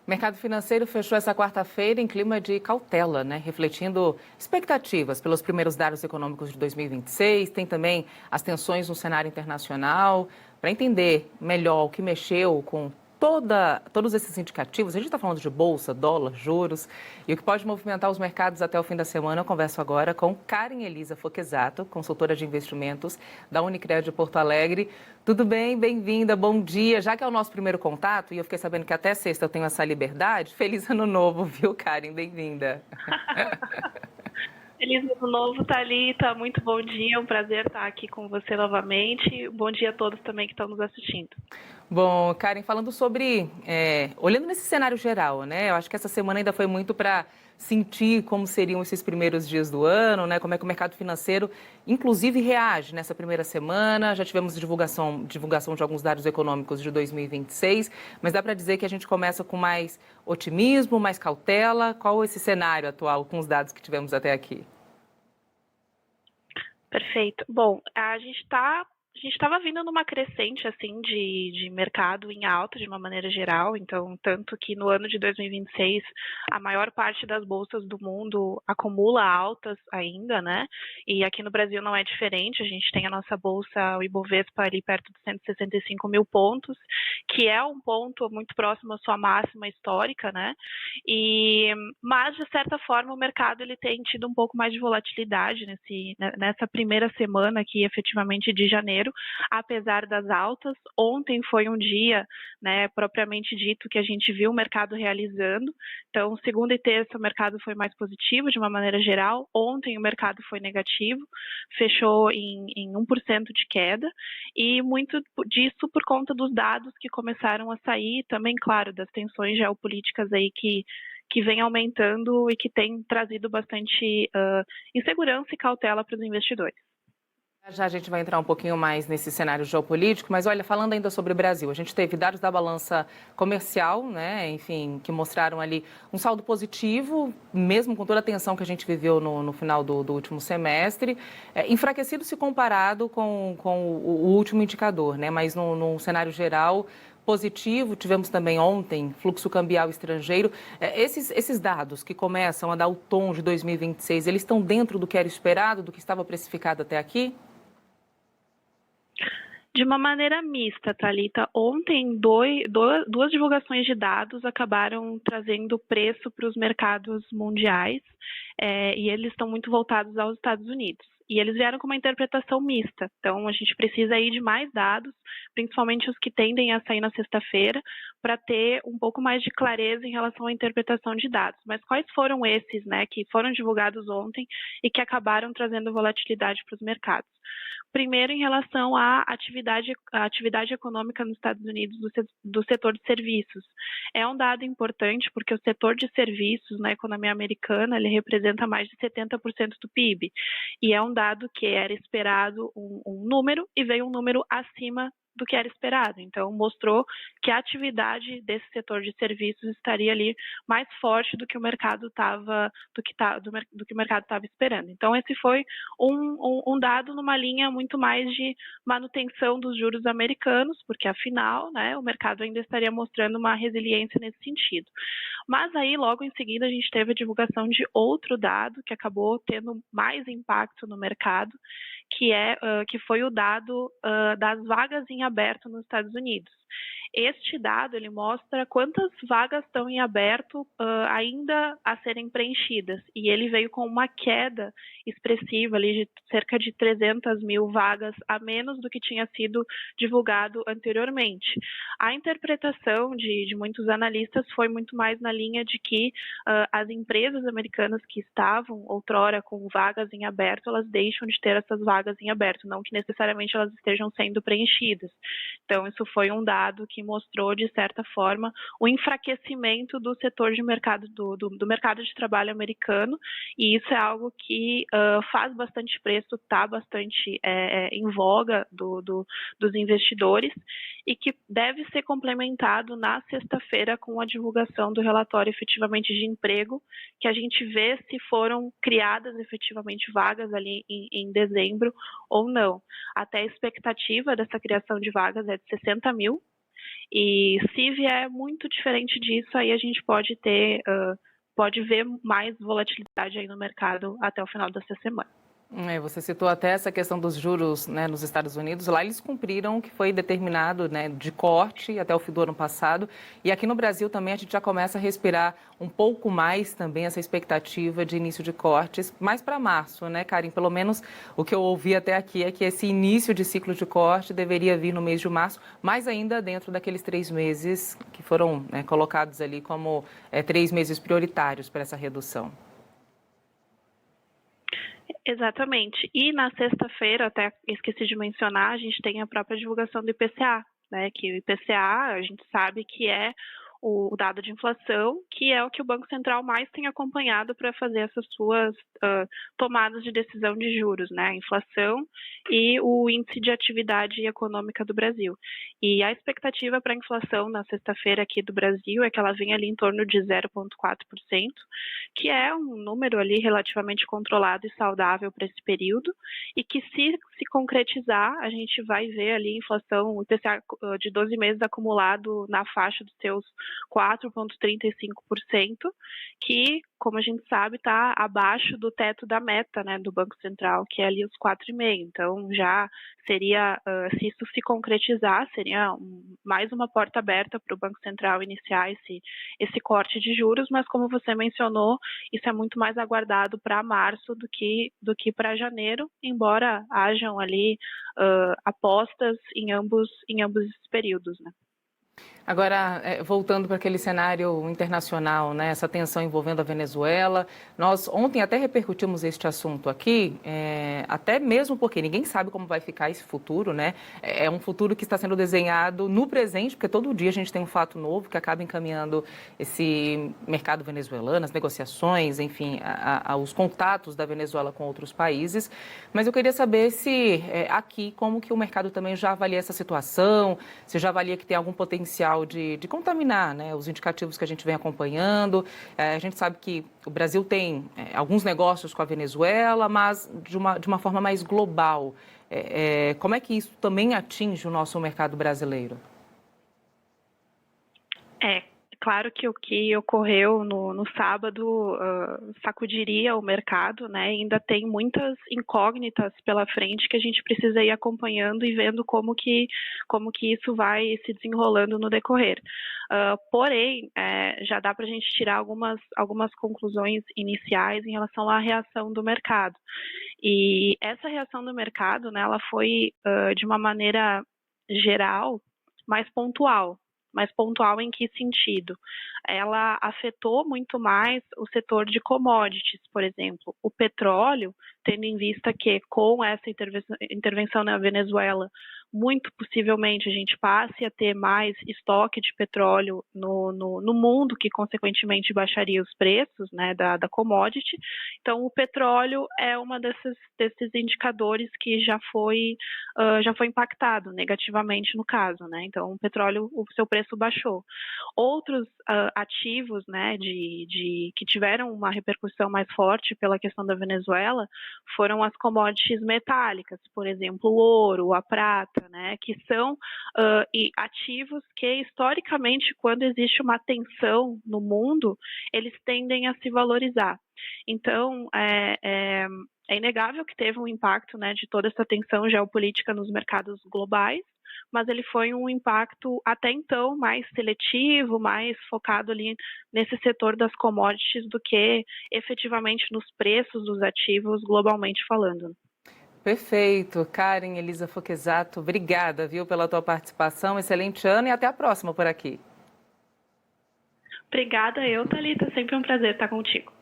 O mercado financeiro fechou essa quarta-feira em clima de cautela, né? Refletindo expectativas pelos primeiros dados econômicos de 2026. Tem também as tensões no cenário internacional. Para entender melhor o que mexeu com todos esses indicativos, a gente está falando de bolsa, dólar, juros, e o que pode movimentar os mercados até o fim da semana. Eu converso agora com Karen Elisa Foquesato, consultora de investimentos da Unicred de Porto Alegre. Tudo bem? Bem-vinda, bom dia. Já que é o nosso primeiro contato, e eu fiquei sabendo que até sexta eu tenho essa liberdade, feliz ano novo, viu, Karen? Bem-vinda. Feliz ano novo, Thalita. Muito bom dia. É um prazer estar aqui com você novamente. Bom dia a todos também que estão nos assistindo. Bom, Karen, falando sobre, olhando nesse cenário geral, né? Eu acho que essa semana ainda foi muito para sentir como seriam esses primeiros dias do ano, né? Como é que o mercado financeiro, inclusive, reage nessa primeira semana. Já tivemos divulgação de alguns dados econômicos de 2026, mas dá para dizer que a gente começa com mais otimismo, mais cautela. Qual esse cenário atual com os dados que tivemos até aqui? Perfeito. Bom, a gente estava vindo numa crescente assim de mercado em alta de uma maneira geral, então tanto que no ano de 2026 a maior parte das bolsas do mundo acumula altas ainda, né? E aqui no Brasil não é diferente, a gente tem a nossa bolsa, o Ibovespa ali perto de 165 mil pontos, que é um ponto muito próximo à sua máxima histórica, né? Mas de certa forma o mercado ele tem tido um pouco mais de volatilidade nessa primeira semana aqui efetivamente de janeiro, apesar das altas. Ontem foi um dia, né, propriamente dito, que a gente viu o mercado realizando. Então, segunda e terça o mercado foi mais positivo de uma maneira geral. Ontem o mercado foi negativo, fechou em 1% de queda, e muito disso por conta dos dados que começaram a sair, também, claro, das tensões geopolíticas aí que vem aumentando e que tem trazido bastante insegurança e cautela para os investidores. Já a gente vai entrar um pouquinho mais nesse cenário geopolítico, mas olha, falando ainda sobre o Brasil, a gente teve dados da balança comercial, né, enfim, que mostraram ali um saldo positivo, mesmo com toda a tensão que a gente viveu no final do último semestre, enfraquecido se comparado com o último indicador, né, mas no cenário geral positivo. Tivemos também ontem fluxo cambial estrangeiro. Esses dados que começam a dar o tom de 2026, eles estão dentro do que era esperado, do que estava precificado até aqui? De uma maneira mista, Thalita. Ontem, duas divulgações de dados acabaram trazendo preço para os mercados mundiais, e eles estão muito voltados aos Estados Unidos. E eles vieram com uma interpretação mista. Então, a gente precisa aí de mais dados, principalmente os que tendem a sair na sexta-feira, para ter um pouco mais de clareza em relação à interpretação de dados. Mas quais foram esses, né, que foram divulgados ontem e que acabaram trazendo volatilidade para os mercados? Primeiro, em relação à atividade econômica nos Estados Unidos do setor de serviços. É um dado importante porque o setor de serviços na economia americana ele representa mais de 70% do PIB. E é um dado que era esperado um número e veio um número acima do que era esperado. Então, mostrou que a atividade desse setor de serviços estaria ali mais forte do que o mercado estava do que o mercado estava esperando. Então, esse foi um dado numa linha muito mais de manutenção dos juros americanos, porque afinal, né, o mercado ainda estaria mostrando uma resiliência nesse sentido. Mas aí, logo em seguida, a gente teve a divulgação de outro dado que acabou tendo mais impacto no mercado, que foi o dado das vagas em aberto nos Estados Unidos. Este dado ele mostra quantas vagas estão em aberto ainda a serem preenchidas, e ele veio com uma queda expressiva ali de cerca de 300 mil vagas a menos do que tinha sido divulgado anteriormente. A interpretação de muitos analistas foi muito mais na linha de que as empresas americanas que estavam outrora com vagas em aberto, elas deixam de ter essas vagas em aberto, não que necessariamente elas estejam sendo preenchidas. Então, isso foi um dado que mostrou, de certa forma, o enfraquecimento do setor de mercado, do mercado de trabalho americano, e isso é algo que faz bastante preço, está bastante em voga dos investidores, e que deve ser complementado na sexta-feira com a divulgação do relatório efetivamente de emprego, que a gente vê se foram criadas efetivamente vagas ali em dezembro ou não. Até a expectativa dessa criação de vagas é de 60 mil, E se vier muito diferente disso, aí a gente pode ver mais volatilidade aí no mercado até o final dessa semana. Você citou até essa questão dos juros, né, nos Estados Unidos. Lá eles cumpriram o que foi determinado, né, de corte até o fim do ano passado. E aqui no Brasil também a gente já começa a respirar um pouco mais também essa expectativa de início de cortes, mais para março, né, Karen? Pelo menos o que eu ouvi até aqui é que esse início de ciclo de corte deveria vir no mês de março, mas ainda dentro daqueles 3 meses que foram, né, colocados ali como 3 meses prioritários para essa redução. Exatamente. E na sexta-feira, até esqueci de mencionar, a gente tem a própria divulgação do IPCA, né? Que o IPCA, a gente sabe que é o dado de inflação, que é o que o Banco Central mais tem acompanhado para fazer essas suas tomadas de decisão de juros, né? A inflação e o índice de atividade econômica do Brasil. E a expectativa para a inflação na sexta-feira aqui do Brasil é que ela venha ali em torno de 0,4%, que é um número ali relativamente controlado e saudável para esse período, e que se concretizar, a gente vai ver ali inflação, o IPCA de 12 meses acumulado na faixa dos seus 4,35%, que, como a gente sabe, está abaixo do teto da meta, né, do Banco Central, que é ali os 4,5%. Então, já seria, se isso se concretizar, seria mais uma porta aberta para o Banco Central iniciar esse corte de juros, mas como você mencionou, isso é muito mais aguardado para março do que para janeiro, embora hajam ali apostas em ambos esses períodos, né? Agora, voltando para aquele cenário internacional, né, essa tensão envolvendo a Venezuela, nós ontem até repercutimos este assunto aqui, até mesmo porque ninguém sabe como vai ficar esse futuro, né? É um futuro que está sendo desenhado no presente, porque todo dia a gente tem um fato novo que acaba encaminhando esse mercado venezuelano, as negociações, enfim, os contatos da Venezuela com outros países. Mas eu queria saber se aqui, como que o mercado também já avalia essa situação, se já avalia que tem algum potencial de contaminar, né, os indicativos que a gente vem acompanhando. A gente sabe que o Brasil tem alguns negócios com a Venezuela, mas de uma forma mais global. Como é que isso também atinge o nosso mercado brasileiro? Claro que o que ocorreu no sábado sacudiria o mercado, né? Ainda tem muitas incógnitas pela frente que a gente precisa ir acompanhando e vendo como que isso vai se desenrolando no decorrer. Porém, já dá para a gente tirar algumas conclusões iniciais em relação à reação do mercado. E essa reação do mercado, né, ela foi de uma maneira geral, mais pontual. Mas pontual em que sentido? Ela afetou muito mais o setor de commodities, por exemplo. O petróleo, tendo em vista que com essa intervenção na Venezuela, muito possivelmente a gente passe a ter mais estoque de petróleo no mundo, que consequentemente baixaria os preços, né, da commodity. Então, o petróleo é uma desses indicadores que já foi impactado negativamente no caso, né? Então, o petróleo, o seu preço baixou. Outros ativos, né, que tiveram uma repercussão mais forte pela questão da Venezuela foram as commodities metálicas, por exemplo, o ouro, a prata, né, que são ativos que, historicamente, quando existe uma tensão no mundo, eles tendem a se valorizar. Então, é inegável que teve um impacto, né, de toda essa tensão geopolítica nos mercados globais, mas ele foi um impacto até então mais seletivo, mais focado ali nesse setor das commodities do que efetivamente nos preços dos ativos globalmente falando. Perfeito. Karen Elisa Foquesato, obrigada, viu, pela tua participação. Excelente ano e até a próxima por aqui. Obrigada, Thalita. Sempre um prazer estar contigo.